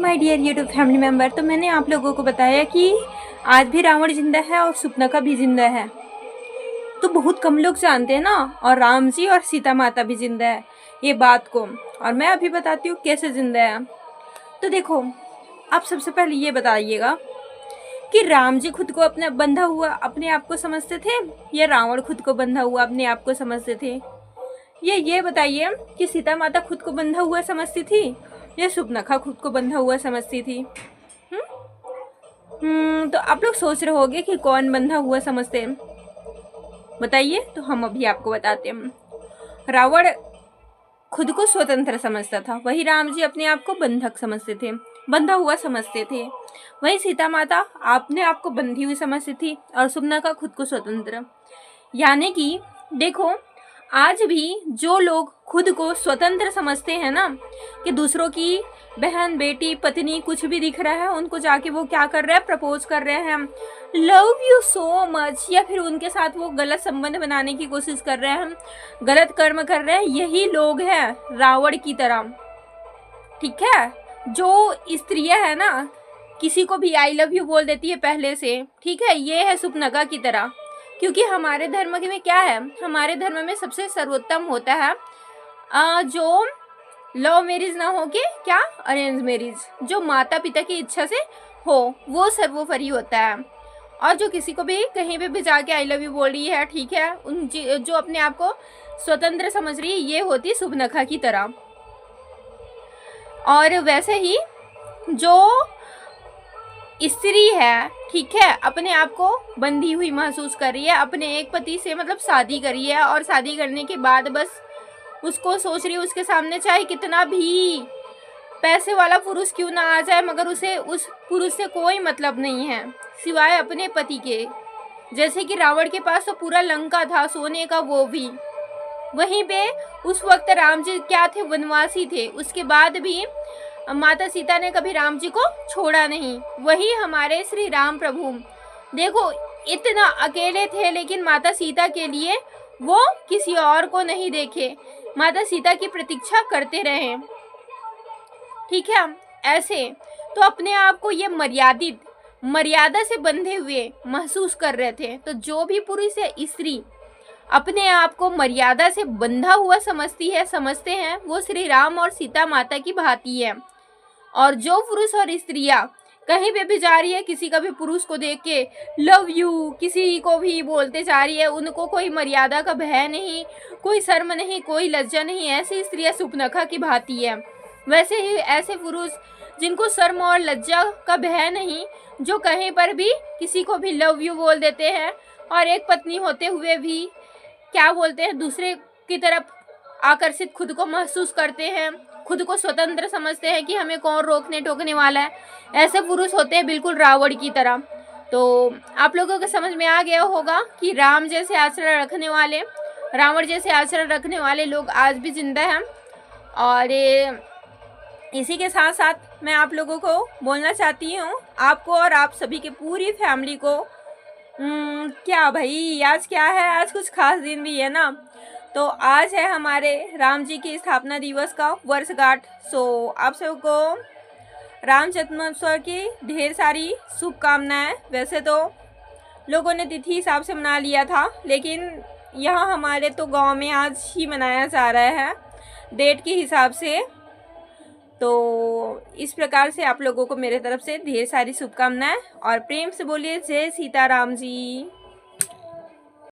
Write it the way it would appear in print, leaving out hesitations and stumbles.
My dear YouTube family member. तो मैंने आप लोगों को बताया कि आज भी रावण जिंदा है और सुपनखा भी जिंदा है। तो बहुत कम लोग जानते हैं ना, और राम जी और सीता माता भी जिंदा है ये बात को। और मैं अभी बताती हूँ कैसे जिंदा है। तो देखो, आप सबसे पहले ये बताइएगा कि राम जी खुद को अपने बंधा हुआ अपने आप को समझते थे या रावण खुद को बंधा हुआ अपने आप को समझते थे। ये बताइए कि सीता माता खुद को बंधा हुआ समझती थी या सुपनखा खुद को बंधा हुआ समझती थी। तो आप लोग सोच रहे होंगे कि कौन बंधा हुआ समझते हैं, बताइए। तो हम अभी आपको बताते हैं। रावण खुद को स्वतंत्र समझता था, वही राम जी अपने आप को बंधक समझते थे, बंधा हुआ समझते थे। वही सीता माता अपने आप को बंधी हुई समझती थी और सुपनखा खुद को स्वतंत्र। यानी कि देखो, आज भी जो लोग खुद को स्वतंत्र समझते हैं ना, कि दूसरों की बहन बेटी पत्नी कुछ भी दिख रहा है उनको जाके वो क्या कर रहे हैं, प्रपोज कर रहे हैं, लव यू सो मच, या फिर उनके साथ वो गलत संबंध बनाने की कोशिश कर रहे हैं, गलत कर्म कर रहे हैं। यही लोग हैं रावण की तरह, ठीक है। जो स्त्रियां है ना, किसी को भी आई लव यू बोल देती है पहले से, ठीक है। ये है सुपनखा की तरह। क्योंकि हमारे धर्म में क्या है, हमारे धर्म में सबसे सर्वोत्तम होता है जो लव मैरिज ना हो के क्या, अरेंज मैरिज, जो माता पिता की इच्छा से हो वो सर्वोपरि होता है। और जो किसी को भी कहीं पे भी जाके आई लव यू बोल रही है, ठीक है, उन जो अपने आप को स्वतंत्र समझ रही है, ये होती सुपनखा की तरह। और वैसे ही जो स्त्री है, ठीक है, अपने आप को बंधी हुई महसूस कर रही है, अपने एक पति से मतलब शादी करी है, और शादी करने के बाद बस उसको सोच रही है उसके सामने चाहे कितना भी पैसे वाला पुरुष क्यों ना आ जाए, मगर उसे उस पुरुष से कोई मतलब नहीं है सिवाय अपने पति के। जैसे कि रावण के पास तो पूरा लंका था सोने का, वो भी वहीं पे उस वक्त राम जी क्या थे, वनवासी थे। उसके बाद भी माता सीता ने कभी राम जी को छोड़ा नहीं। वही हमारे श्री राम प्रभु देखो, इतना अकेले थे लेकिन माता सीता के लिए वो किसी और को नहीं देखे, माता सीता की प्रतीक्षा करते रहे, ठीक है। ऐसे तो अपने आप को ये मर्यादा से बंधे हुए महसूस कर रहे थे। तो जो भी पुरुष या स्त्री अपने आप को मर्यादा से बंधा हुआ समझते हैं, वो श्री राम और सीता माता की भांति है। और जो पुरुष और स्त्रियां कहीं पे भी जा रही है, किसी का भी पुरुष को देख के लव यू किसी को भी बोलते जा रही है, उनको कोई मर्यादा का भय नहीं, कोई शर्म नहीं, कोई लज्जा नहीं, ऐसी स्त्रियां सुपनखा की भांति है। वैसे ही ऐसे पुरुष जिनको शर्म और लज्जा का भय नहीं, जो कहीं पर भी किसी को भी लव यू बोल देते हैं, और एक पत्नी होते हुए भी क्या बोलते हैं, दूसरे की तरफ आकर्षित खुद को महसूस करते हैं, खुद को स्वतंत्र समझते हैं कि हमें कौन रोकने टोकने वाला है। ऐसे पुरुष होते हैं बिल्कुल रावण की तरह। तो आप लोगों को समझ में आ गया होगा कि राम जैसे आचरण रखने वाले, रावण जैसे आचरण रखने वाले लोग आज भी जिंदा हैं। और इसी के साथ साथ मैं आप लोगों को बोलना चाहती हूँ, आपको और आप सभी के पूरी फैमिली को, क्या भाई आज क्या है, आज कुछ खास दिन भी है ना। तो आज है हमारे राम जी की स्थापना दिवस का वर्षगांठ। सो आप सबको राम जन्मोत्सव की ढेर सारी शुभकामनाएं। वैसे तो लोगों ने तिथि हिसाब से मना लिया था, लेकिन यहाँ हमारे तो गांव में आज ही मनाया जा रहा है डेट के हिसाब से। तो इस प्रकार से आप लोगों को मेरे तरफ से ढेर सारी शुभकामनाएं, और प्रेम से बोलिए जय सीता राम जी।